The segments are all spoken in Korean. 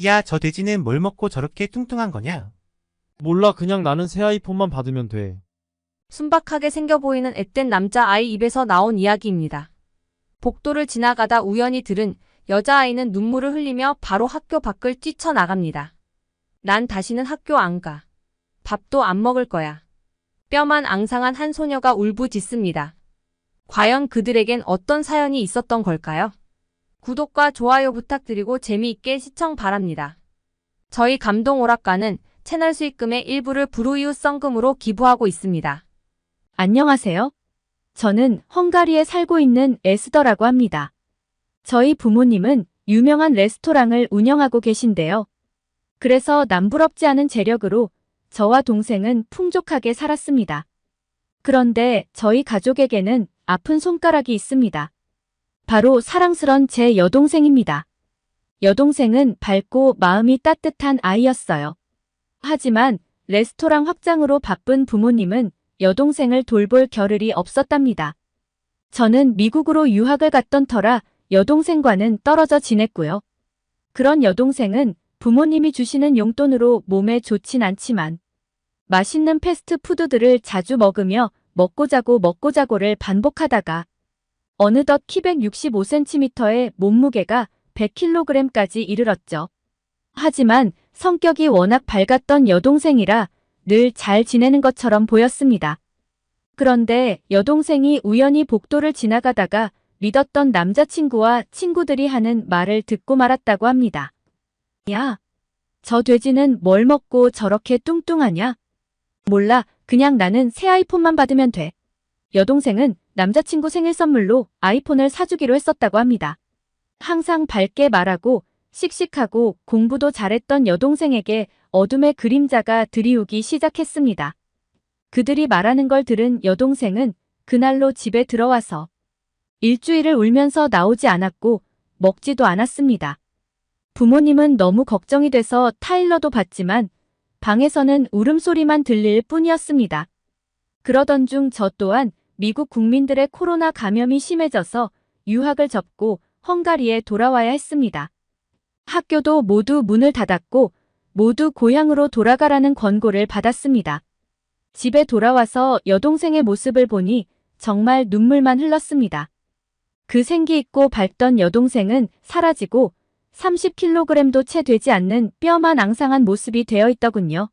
야, 저 돼지는 뭘 먹고 저렇게 뚱뚱한 거냐? 몰라, 그냥 나는 새 아이폰만 받으면 돼. 순박하게 생겨 보이는 앳된 남자아이 입에서 나온 이야기입니다. 복도를 지나가다 우연히 들은 여자아이는 눈물을 흘리며 바로 학교 밖을 뛰쳐나갑니다. 난 다시는 학교 안 가. 밥도 안 먹을 거야. 뼈만 앙상한 한 소녀가 울부짖습니다. 과연 그들에겐 어떤 사연이 있었던 걸까요? 구독과 좋아요 부탁드리고 재미있게 시청 바랍니다. 저희 감동 오락관은 채널 수익금의 일부를 브루이웃 성금으로 기부하고 있습니다. 안녕하세요. 저는 헝가리에 살고 있는 에스더라고 합니다. 저희 부모님은 유명한 레스토랑을 운영하고 계신데요. 그래서 남부럽지 않은 재력으로 저와 동생은 풍족하게 살았습니다. 그런데 저희 가족에게는 아픈 손가락이 있습니다. 바로 사랑스런 제 여동생입니다. 여동생은 밝고 마음이 따뜻한 아이였어요. 하지만 레스토랑 확장으로 바쁜 부모님은 여동생을 돌볼 겨를이 없었답니다. 저는 미국으로 유학을 갔던 터라 여동생과는 떨어져 지냈고요. 그런 여동생은 부모님이 주시는 용돈으로 몸에 좋진 않지만 맛있는 패스트푸드들을 자주 먹으며 먹고 자고를 반복하다가 어느덧 키 165cm의 몸무게가 100kg까지 이르렀죠. 하지만 성격이 워낙 밝았던 여동생이라 늘 잘 지내는 것처럼 보였습니다. 그런데 여동생이 우연히 복도를 지나가다가 믿었던 남자친구와 친구들이 하는 말을 듣고 말았다고 합니다. 야, 저 돼지는 뭘 먹고 저렇게 뚱뚱하냐? 몰라, 그냥 나는 새 아이폰만 받으면 돼. 여동생은 남자친구 생일 선물로 아이폰을 사주기로 했었다고 합니다. 항상 밝게 말하고 씩씩하고 공부도 잘했던 여동생에게 어둠의 그림자가 드리우기 시작했습니다. 그들이 말하는 걸 들은 여동생은 그날로 집에 들어와서 일주일을 울면서 나오지 않았고 먹지도 않았습니다. 부모님은 너무 걱정이 돼서 타일러도 봤지만 방에서는 울음소리만 들릴 뿐이었습니다. 그러던 중 저 또한 미국 국민들의 코로나 감염이 심해져서 유학을 접고 헝가리에 돌아와야 했습니다. 학교도 모두 문을 닫았고 모두 고향으로 돌아가라는 권고를 받았습니다. 집에 돌아와서 여동생의 모습을 보니 정말 눈물만 흘렀습니다. 그 생기 있고 밝던 여동생은 사라지고 30kg도 채 되지 않는 뼈만 앙상한 모습이 되어 있더군요.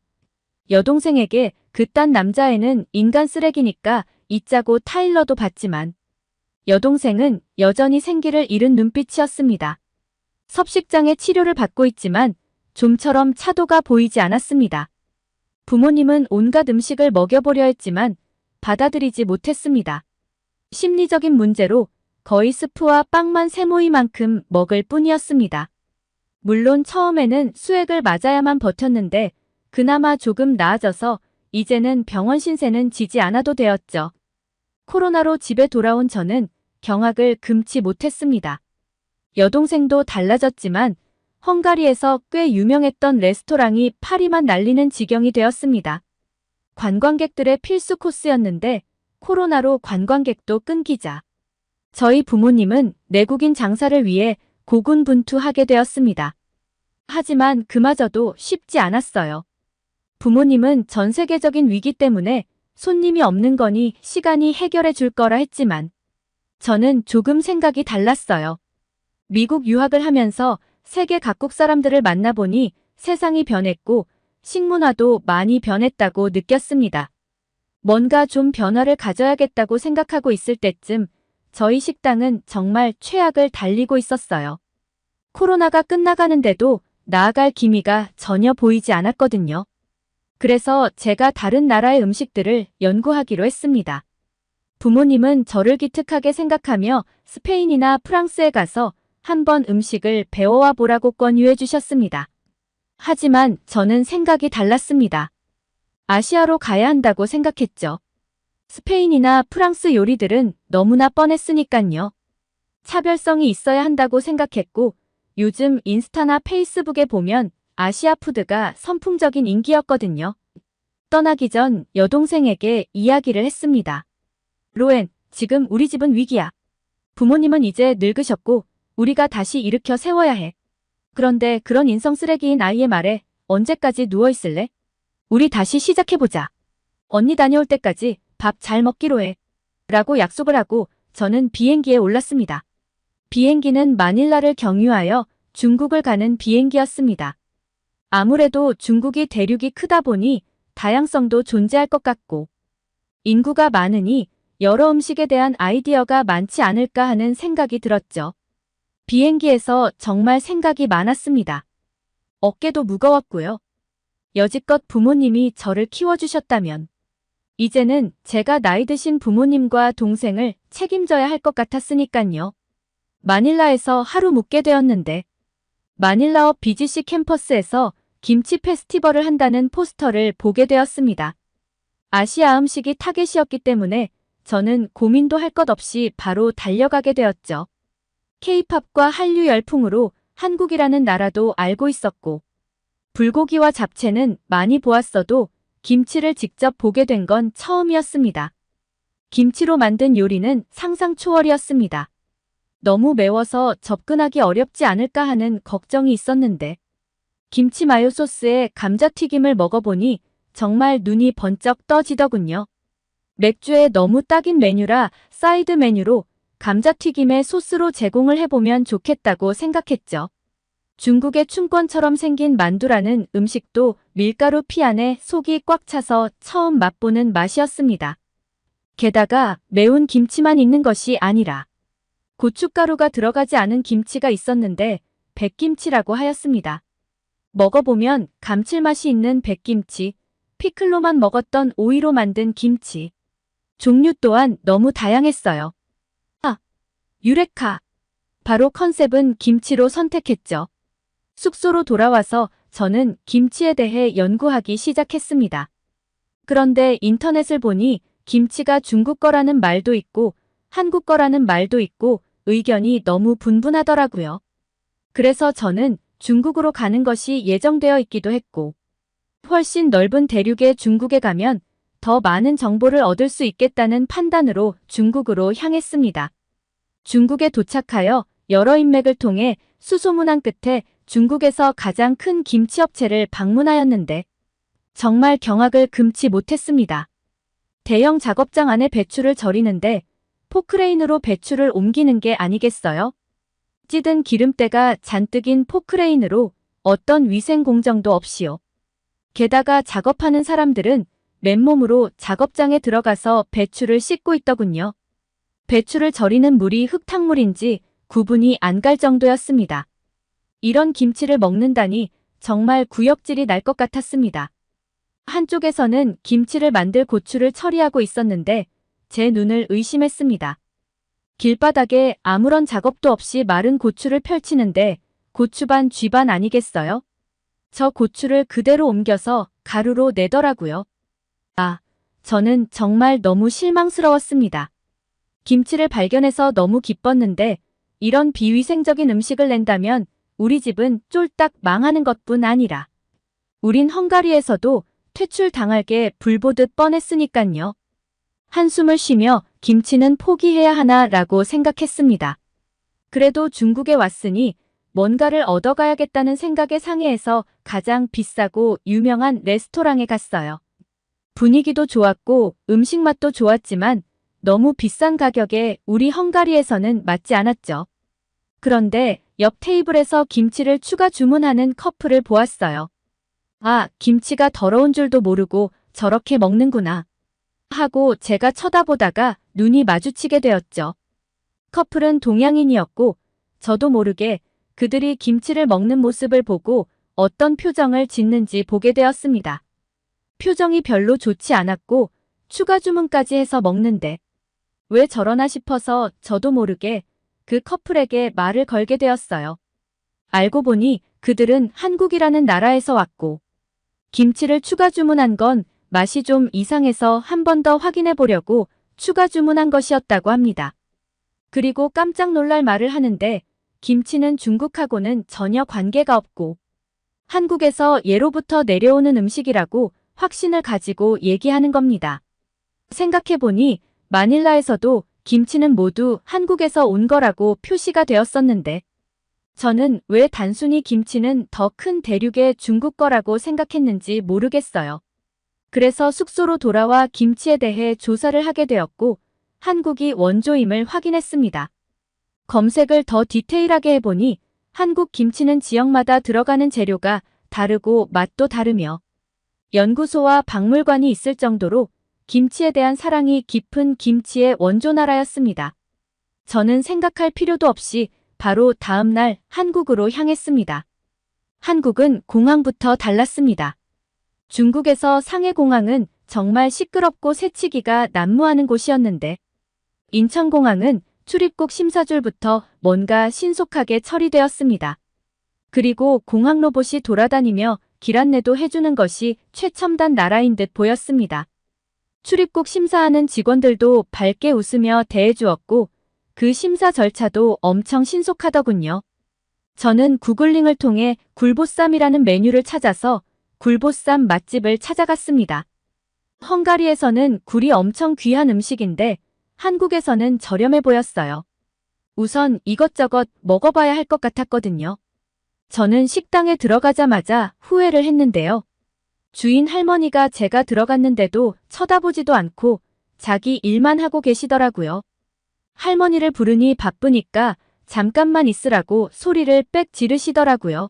여동생에게 그딴 남자애는 인간 쓰레기니까 잊자고 타일러도 봤지만 여동생은 여전히 생기를 잃은 눈빛이었습니다. 섭식장애 치료를 받고 있지만 좀처럼 차도가 보이지 않았습니다. 부모님은 온갖 음식을 먹여보려 했지만 받아들이지 못했습니다. 심리적인 문제로 거의 스프와 빵만 세모이만큼 먹을 뿐이었습니다. 물론 처음에는 수액을 맞아야만 버텼는데 그나마 조금 나아져서 이제는 병원 신세는 지지 않아도 되었죠. 코로나로 집에 돌아온 저는 경악을 금치 못했습니다. 여동생도 달라졌지만 헝가리에서 꽤 유명했던 레스토랑이 파리만 날리는 지경이 되었습니다. 관광객들의 필수 코스였는데 코로나로 관광객도 끊기자 저희 부모님은 내국인 장사를 위해 고군분투하게 되었습니다. 하지만 그마저도 쉽지 않았어요. 부모님은 전 세계적인 위기 때문에 손님이 없는 거니 시간이 해결해 줄 거라 했지만 저는 조금 생각이 달랐어요. 미국 유학을 하면서 세계 각국 사람들을 만나보니 세상이 변했고 식문화도 많이 변했다고 느꼈습니다. 뭔가 좀 변화를 가져야겠다고 생각하고 있을 때쯤 저희 식당은 정말 최악을 달리고 있었어요. 코로나가 끝나가는데도 나아갈 기미가 전혀 보이지 않았거든요. 그래서 제가 다른 나라의 음식들을 연구하기로 했습니다. 부모님은 저를 기특하게 생각하며 스페인이나 프랑스에 가서 한번 음식을 배워와 보라고 권유해 주셨습니다. 하지만 저는 생각이 달랐습니다. 아시아로 가야 한다고 생각했죠. 스페인이나 프랑스 요리들은 너무나 뻔했으니깐요. 차별성이 있어야 한다고 생각했고 요즘 인스타나 페이스북에 보면 아시아 푸드가 선풍적인 인기였거든요. 떠나기 전 여동생에게 이야기를 했습니다. 로엔, 지금 우리 집은 위기야. 부모님은 이제 늙으셨고 우리가 다시 일으켜 세워야 해. 그런데 그런 인성 쓰레기인 아이의 말에 언제까지 누워있을래? 우리 다시 시작해보자. 언니 다녀올 때까지 밥 잘 먹기로 해. 라고 약속을 하고 저는 비행기에 올랐습니다. 비행기는 마닐라를 경유하여 중국을 가는 비행기였습니다. 아무래도 중국이 대륙이 크다 보니 다양성도 존재할 것 같고 인구가 많으니 여러 음식에 대한 아이디어가 많지 않을까 하는 생각이 들었죠. 비행기에서 정말 생각이 많았습니다. 어깨도 무거웠고요. 여지껏 부모님이 저를 키워주셨다면 이제는 제가 나이 드신 부모님과 동생을 책임져야 할 것 같았으니깐요. 마닐라에서 하루 묵게 되었는데 마닐라업 BGC 캠퍼스에서 김치 페스티벌을 한다는 포스터를 보게 되었습니다. 아시아 음식이 타겟이었기 때문에 저는 고민도 할 것 없이 바로 달려가게 되었죠. K-팝과 한류 열풍으로 한국이라는 나라도 알고 있었고 불고기와 잡채는 많이 보았어도 김치를 직접 보게 된 건 처음이었습니다. 김치로 만든 요리는 상상 초월이었습니다. 너무 매워서 접근하기 어렵지 않을까 하는 걱정이 있었는데 김치 마요 소스에 감자튀김을 먹어보니 정말 눈이 번쩍 떠지더군요. 맥주에 너무 딱인 메뉴라 사이드 메뉴로 감자튀김에 소스로 제공을 해보면 좋겠다고 생각했죠. 중국의 춘권처럼 생긴 만두라는 음식도 밀가루 피 안에 속이 꽉 차서 처음 맛보는 맛이었습니다. 게다가 매운 김치만 있는 것이 아니라 고춧가루가 들어가지 않은 김치가 있었는데 백김치라고 하였습니다. 먹어보면 감칠맛이 있는 백김치, 피클로만 먹었던 오이로 만든 김치. 종류 또한 너무 다양했어요. 유레카. 바로 컨셉은 김치로 선택했죠. 숙소로 돌아와서 저는 김치에 대해 연구하기 시작했습니다. 그런데 인터넷을 보니 김치가 중국 거라는 말도 있고 한국 거라는 말도 있고 의견이 너무 분분하더라고요. 그래서 저는 중국으로 가는 것이 예정되어 있기도 했고 훨씬 넓은 대륙의 중국에 가면 더 많은 정보를 얻을 수 있겠다는 판단으로 중국으로 향했습니다. 중국에 도착하여 여러 인맥을 통해 수소문한 끝에 중국에서 가장 큰 김치업체를 방문하였는데 정말 경악을 금치 못했습니다. 대형 작업장 안에 배추를 절이는데 포크레인으로 배추를 옮기는 게 아니겠어요? 찌든 기름때가 잔뜩인 포크레인으로 어떤 위생 공정도 없이요. 게다가 작업하는 사람들은 맨몸으로 작업장에 들어가서 배추를 씻고 있더군요. 배추를 절이는 물이 흙탕물인지 구분이 안 갈 정도였습니다. 이런 김치를 먹는다니 정말 구역질이 날 것 같았습니다. 한쪽에서는 김치를 만들 고추를 처리하고 있었는데 제 눈을 의심했습니다. 길바닥에 아무런 작업도 없이 마른 고추를 펼치는데 고추반 쥐반 아니겠어요? 저 고추를 그대로 옮겨서 가루로 내더라고요. 저는 정말 너무 실망스러웠습니다. 김치를 발견해서 너무 기뻤는데 이런 비위생적인 음식을 낸다면 우리 집은 쫄딱 망하는 것뿐 아니라 우린 헝가리에서도 퇴출당할 게 불보듯 뻔했으니깐요. 한숨을 쉬며 김치는 포기해야 하나라고 생각했습니다. 그래도 중국에 왔으니 뭔가를 얻어가야겠다는 생각에 상해에서 가장 비싸고 유명한 레스토랑에 갔어요. 분위기도 좋았고 음식 맛도 좋았지만 너무 비싼 가격에 우리 헝가리에서는 맞지 않았죠. 그런데 옆 테이블에서 김치를 추가 주문하는 커플을 보았어요. 김치가 더러운 줄도 모르고 저렇게 먹는구나 하고 제가 쳐다보다가 눈이 마주치게 되었죠. 커플은 동양인이었고 저도 모르게 그들이 김치를 먹는 모습을 보고 어떤 표정을 짓는지 보게 되었습니다. 표정이 별로 좋지 않았고 추가 주문까지 해서 먹는데 왜 저러나 싶어서 저도 모르게 그 커플에게 말을 걸게 되었어요. 알고 보니 그들은 한국이라는 나라에서 왔고 김치를 추가 주문한 건 맛이 좀 이상해서 한 번 더 확인해 보려고 추가 주문한 것이었다고 합니다. 그리고 깜짝 놀랄 말을 하는데 김치는 중국하고는 전혀 관계가 없고 한국에서 예로부터 내려오는 음식이라고 확신을 가지고 얘기하는 겁니다. 생각해보니 마닐라에서도 김치는 모두 한국에서 온 거라고 표시가 되었었는데 저는 왜 단순히 김치는 더 큰 대륙의 중국 거라고 생각했는지 모르겠어요. 그래서 숙소로 돌아와 김치에 대해 조사를 하게 되었고 한국이 원조임을 확인했습니다. 검색을 더 디테일하게 해보니 한국 김치는 지역마다 들어가는 재료가 다르고 맛도 다르며 연구소와 박물관이 있을 정도로 김치에 대한 사랑이 깊은 김치의 원조 나라였습니다. 저는 생각할 필요도 없이 바로 다음 날 한국으로 향했습니다. 한국은 공항부터 달랐습니다. 중국에서 상해공항은 정말 시끄럽고 새치기가 난무하는 곳이었는데 인천공항은 출입국 심사줄부터 뭔가 신속하게 처리되었습니다. 그리고 공항 로봇이 돌아다니며 길 안내도 해주는 것이 최첨단 나라인 듯 보였습니다. 출입국 심사하는 직원들도 밝게 웃으며 대해주었고 그 심사 절차도 엄청 신속하더군요. 저는 구글링을 통해 굴보쌈이라는 메뉴를 찾아서 굴보쌈 맛집을 찾아갔습니다. 헝가리에서는 굴이 엄청 귀한 음식인데 한국에서는 저렴해 보였어요. 우선 이것저것 먹어봐야 할 것 같았거든요. 저는 식당에 들어가자마자 후회를 했는데요. 주인 할머니가 제가 들어갔는데도 쳐다보지도 않고 자기 일만 하고 계시더라고요. 할머니를 부르니 바쁘니까 잠깐만 있으라고 소리를 빽 지르시더라고요.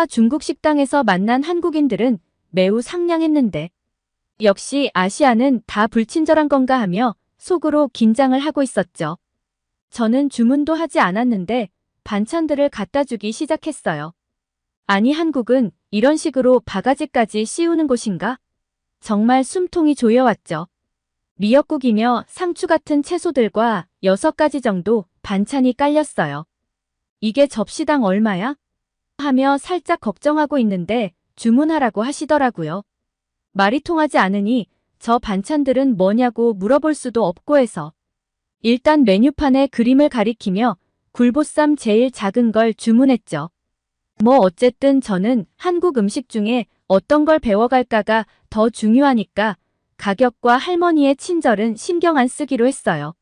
중국 식당에서 만난 한국인들은 매우 상냥했는데 역시 아시아는 다 불친절한 건가 하며 속으로 긴장을 하고 있었죠. 저는 주문도 하지 않았는데 반찬들을 갖다 주기 시작했어요. 아니 한국은 이런 식으로 바가지까지 씌우는 곳인가? 정말 숨통이 조여왔죠. 미역국이며 상추 같은 채소들과 6가지 정도 반찬이 깔렸어요. 이게 접시당 얼마야? 하며 살짝 걱정하고 있는데 주문하라고 하시더라고요. 말이 통하지 않으니 저 반찬들은 뭐냐고 물어볼 수도 없고 해서 일단 메뉴판에 그림을 가리키며 굴보쌈 제일 작은 걸 주문했죠. 어쨌든 저는 한국 음식 중에 어떤 걸 배워갈까가 더 중요하니까 가격과 할머니의 친절은 신경 안 쓰기로 했어요.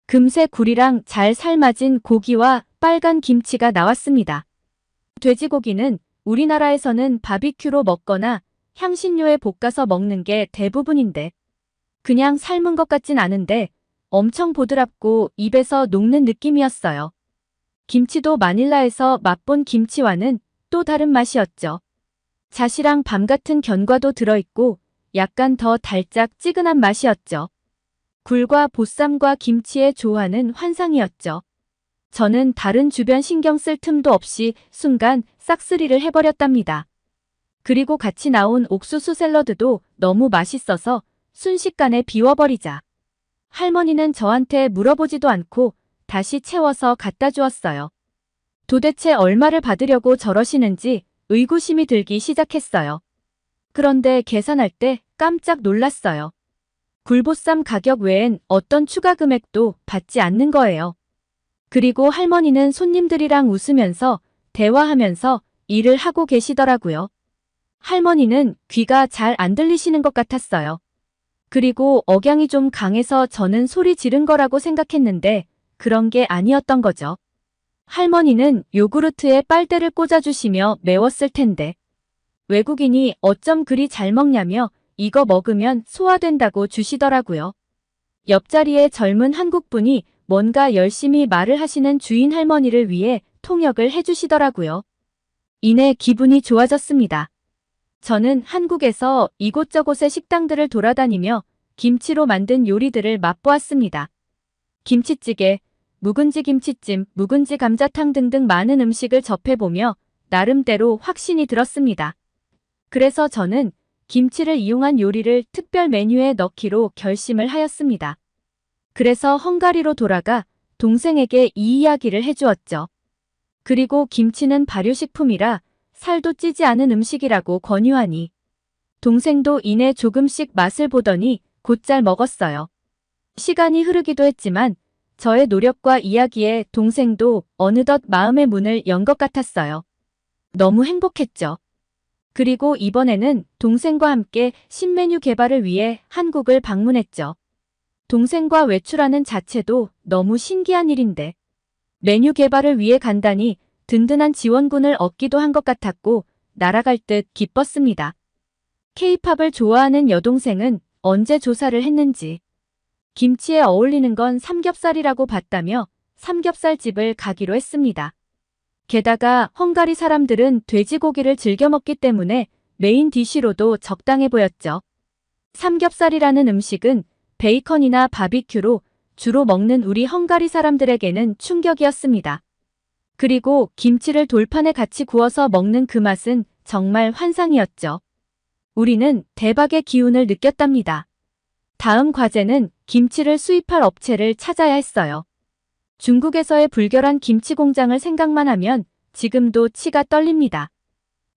금세 굴이랑 잘 삶아진 고기와 빨간 김치가 나왔습니다. 돼지고기는 우리나라에서는 바비큐로 먹거나 향신료에 볶아서 먹는 게 대부분인데 그냥 삶은 것 같진 않은데 엄청 보드랍고 입에서 녹는 느낌이었어요. 김치도 마닐라에서 맛본 김치와는 또 다른 맛이었죠. 자시랑 밤 같은 견과도 들어있고 약간 더 달짝지근한 맛이었죠. 굴과 보쌈과 김치의 조화는 환상이었죠. 저는 다른 주변 신경 쓸 틈도 없이 순간 싹쓸이를 해버렸답니다. 그리고 같이 나온 옥수수 샐러드도 너무 맛있어서 순식간에 비워버리자. 할머니는 저한테 물어보지도 않고 다시 채워서 갖다 주었어요. 도대체 얼마를 받으려고 저러시는지 의구심이 들기 시작했어요. 그런데 계산할 때 깜짝 놀랐어요. 굴보쌈 가격 외엔 어떤 추가 금액도 받지 않는 거예요. 그리고 할머니는 손님들이랑 웃으면서 대화하면서 일을 하고 계시더라고요. 할머니는 귀가 잘 안 들리시는 것 같았어요. 그리고 억양이 좀 강해서 저는 소리 지른 거라고 생각했는데 그런 게 아니었던 거죠. 할머니는 요구르트에 빨대를 꽂아주시며 매웠을 텐데 외국인이 어쩜 그리 잘 먹냐며 이거 먹으면 소화된다고 주시더라고요. 옆자리에 젊은 한국분이 뭔가 열심히 말을 하시는 주인 할머니를 위해 통역을 해주시더라고요. 이내 기분이 좋아졌습니다. 저는 한국에서 이곳저곳의 식당들을 돌아다니며 김치로 만든 요리들을 맛보았습니다. 김치찌개, 묵은지 김치찜, 묵은지 감자탕 등등 많은 음식을 접해보며 나름대로 확신이 들었습니다. 그래서 저는 김치를 이용한 요리를 특별 메뉴에 넣기로 결심을 하였습니다. 그래서 헝가리로 돌아가 동생에게 이 이야기를 해주었죠. 그리고 김치는 발효식품이라 살도 찌지 않은 음식이라고 권유하니 동생도 이내 조금씩 맛을 보더니 곧잘 먹었어요. 시간이 흐르기도 했지만 저의 노력과 이야기에 동생도 어느덧 마음의 문을 연 것 같았어요. 너무 행복했죠. 그리고 이번에는 동생과 함께 신메뉴 개발을 위해 한국을 방문했죠. 동생과 외출하는 자체도 너무 신기한 일인데 메뉴 개발을 위해 간다니 든든한 지원군을 얻기도 한 것 같았고 날아갈 듯 기뻤습니다. K-팝을 좋아하는 여동생은 언제 조사를 했는지 김치에 어울리는 건 삼겹살이라고 봤다며 삼겹살집을 가기로 했습니다. 게다가 헝가리 사람들은 돼지고기를 즐겨 먹기 때문에 메인 디쉬로도 적당해 보였죠. 삼겹살이라는 음식은 베이컨이나 바비큐로 주로 먹는 우리 헝가리 사람들에게는 충격이었습니다. 그리고 김치를 돌판에 같이 구워서 먹는 그 맛은 정말 환상이었죠. 우리는 대박의 기운을 느꼈답니다. 다음 과제는 김치를 수입할 업체를 찾아야 했어요. 중국에서의 불결한 김치 공장을 생각만 하면 지금도 치가 떨립니다.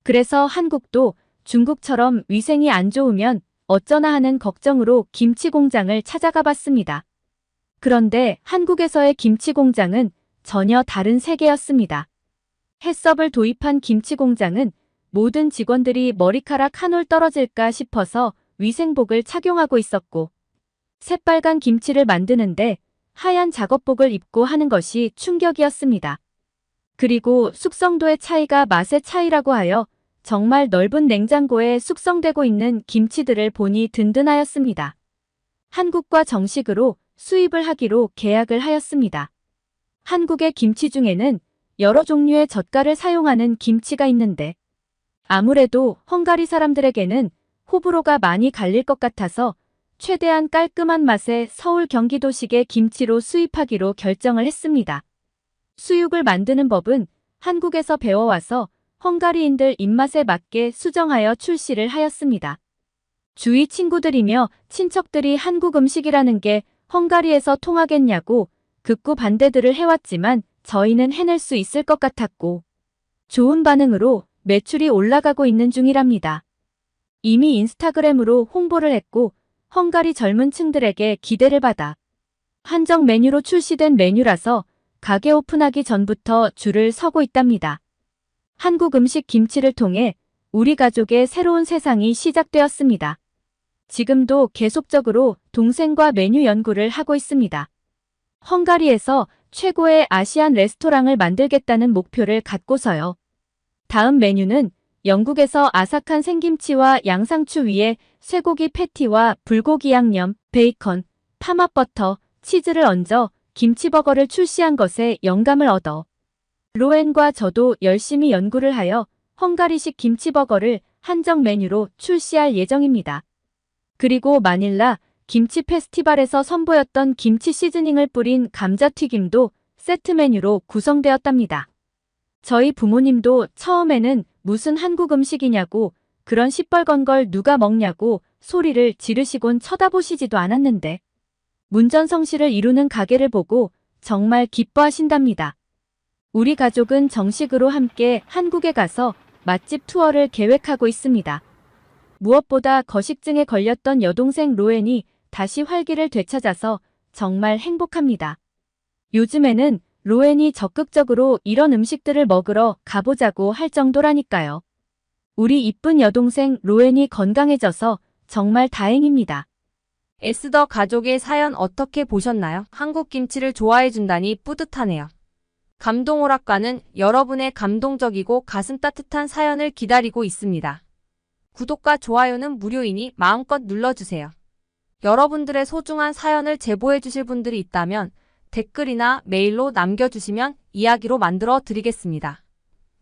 그래서 한국도 중국처럼 위생이 안 좋으면 어쩌나 하는 걱정으로 김치 공장을 찾아가 봤습니다. 그런데 한국에서의 김치 공장은 전혀 다른 세계였습니다. 해썹을 도입한 김치 공장은 모든 직원들이 머리카락 한 올 떨어질까 싶어서 위생복을 착용하고 있었고, 새빨간 김치를 만드는데 하얀 작업복을 입고 하는 것이 충격이었습니다. 그리고 숙성도의 차이가 맛의 차이라고 하여 정말 넓은 냉장고에 숙성되고 있는 김치들을 보니 든든하였습니다. 한국과 정식으로 수입을 하기로 계약을 하였습니다. 한국의 김치 중에는 여러 종류의 젓갈을 사용하는 김치가 있는데 아무래도 헝가리 사람들에게는 호불호가 많이 갈릴 것 같아서 최대한 깔끔한 맛의 서울 경기도식의 김치로 수입하기로 결정을 했습니다. 수육을 만드는 법은 한국에서 배워와서 헝가리인들 입맛에 맞게 수정하여 출시를 하였습니다. 주위 친구들이며 친척들이 한국 음식이라는 게 헝가리에서 통하겠냐고 극구 반대들을 해왔지만 저희는 해낼 수 있을 것 같았고 좋은 반응으로 매출이 올라가고 있는 중이랍니다. 이미 인스타그램으로 홍보를 했고 헝가리 젊은 층들에게 기대를 받아 한정 메뉴로 출시된 메뉴라서 가게 오픈하기 전부터 줄을 서고 있답니다. 한국 음식 김치를 통해 우리 가족의 새로운 세상이 시작되었습니다. 지금도 계속적으로 동생과 메뉴 연구를 하고 있습니다. 헝가리에서 최고의 아시안 레스토랑을 만들겠다는 목표를 갖고서요. 다음 메뉴는 영국에서 아삭한 생김치와 양상추 위에 쇠고기 패티와 불고기 양념, 베이컨, 파맛버터, 치즈를 얹어 김치버거를 출시한 것에 영감을 얻어 로엔과 저도 열심히 연구를 하여 헝가리식 김치버거를 한정 메뉴로 출시할 예정입니다. 그리고 마닐라 김치 페스티벌에서 선보였던 김치 시즈닝을 뿌린 감자튀김도 세트 메뉴로 구성되었답니다. 저희 부모님도 처음에는 무슨 한국 음식이냐고 그런 시뻘건 걸 누가 먹냐고 소리를 지르시곤 쳐다보시지도 않았는데 문전성시를 이루는 가게를 보고 정말 기뻐하신답니다. 우리 가족은 정식으로 함께 한국에 가서 맛집 투어를 계획하고 있습니다. 무엇보다 거식증에 걸렸던 여동생 로엔이 다시 활기를 되찾아서 정말 행복합니다. 요즘에는 로엔이 적극적으로 이런 음식들을 먹으러 가보자고 할 정도라니까요. 우리 이쁜 여동생 로엔이 건강해져서 정말 다행입니다. 에스더 가족의 사연 어떻게 보셨나요? 한국 김치를 좋아해준다니 뿌듯하네요. 감동오락관은 여러분의 감동적이고 가슴 따뜻한 사연을 기다리고 있습니다. 구독과 좋아요는 무료이니 마음껏 눌러주세요. 여러분들의 소중한 사연을 제보해주실 분들이 있다면 댓글이나 메일로 남겨주시면 이야기로 만들어 드리겠습니다.